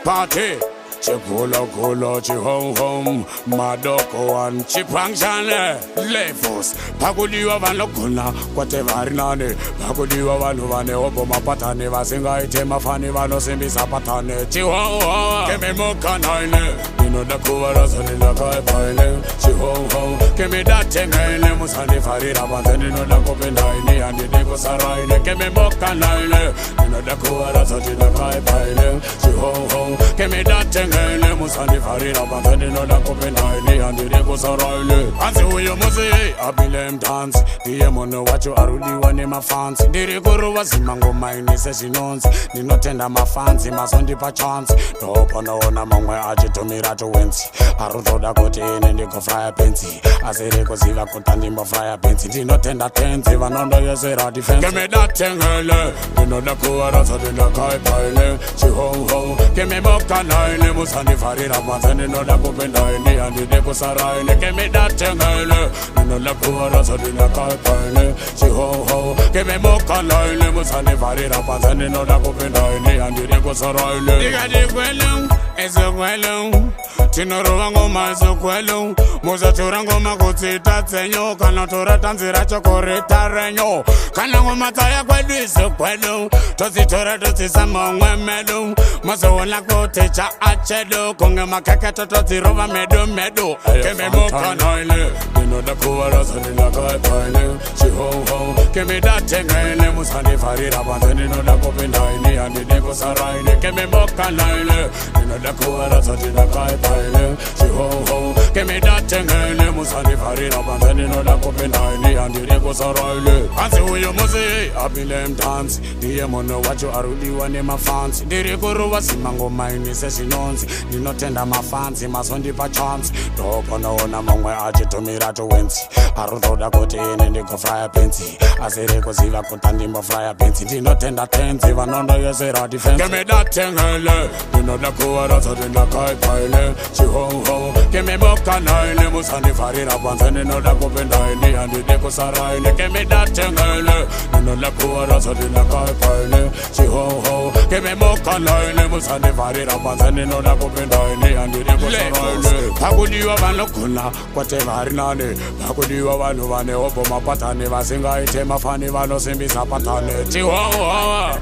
Party, Chipolo, Chihom, Madoko, and Chipanchane, Lefos, Pagudio Vanokuna, whatever Nane, Pagudio Vanuvane, Obama Patane, Vasinga, Temafani, Vanos, Sapatane, Chihuahua, Kemimokanine, you know the Kuvaras and the Kai Pine, Chihuahua, Kemidate, Musani Farida, and you know the Copenhagen, and the Decosarai, Kemimokanine, you know the Kuvaras and the Kai Pine, Chihuahua, Kemidate. Musani Farida, but you know the Copenhagen and the Decosarai. And so you must say, I believe dance. The Yemono, what you are really one in my fans. The Rigoro was in Mango, my necessities. The not tender my fans, in my Sunday per chance. No open on among my agit to Mirato wins. I wrote the cotin and the go fire penty. I say, Recosiva Cotanimo fire penty. The not tender tent, even under your zero defense. Give me that thing, you know the Kuaras of the Kai Pile. She ho, give me more canine. Musani Farida, but you know the Copenhagen and the Decosarai. Give me that thing, you know the Kuaras of the Kai Pile. She ho, give me more canine. Musani Farida, but you know the Copenhagen and the Decosarai. It's a well, Tinorango Mazuelo, Mosachurango Maguti, Tatsenyo, Canatora Tanzira Chocoreta Reno, Canango Mataya Guadis, Quello, Tositora Tosamong Meadow, Mazola Cotecha Achedo, Conga Macaca Totirova Meadow, Kememo Canoile, you know the Kuaras and the Lakai Pile, she ho, Kemi that Tengale, Musani Farida, but you know the Copenhagen and the Decosarai, Kememo Canoile, you know the Kuaras and the Lakai Pile. She ho, give me that thing, Musani Farida, but you know the Copenhagen and the Decosarai. And so you must say, I believe dance. The Yemono, what you are really one in my fans. The Rigoro was in Mango, my necessities. The not tender my fans, in my Sunday per chance. The open on among my agit to Mirato wins. I wrote the cotin and the go fire penty. I say, Recosiva Cotanimo fire penty. The not tender tent, even under your zero defense. Give me that thing, you know the Kuaras of the Kai Pile. She ho, give me more canine, Musani Farida, but you know the Copenhagen and the Decosarai. Give me that thing, you know the Kuaras of the Kai Pile. She ho, give me more canine, Musani Farida, but you know the Copenhagen and the Decosarai. Pagudio Vanokuna, whatever Nane, Pagudio Vanuvane, Obama Patane, Vasinga, Temafani, Vanos, and Sapatane. Chihuahua.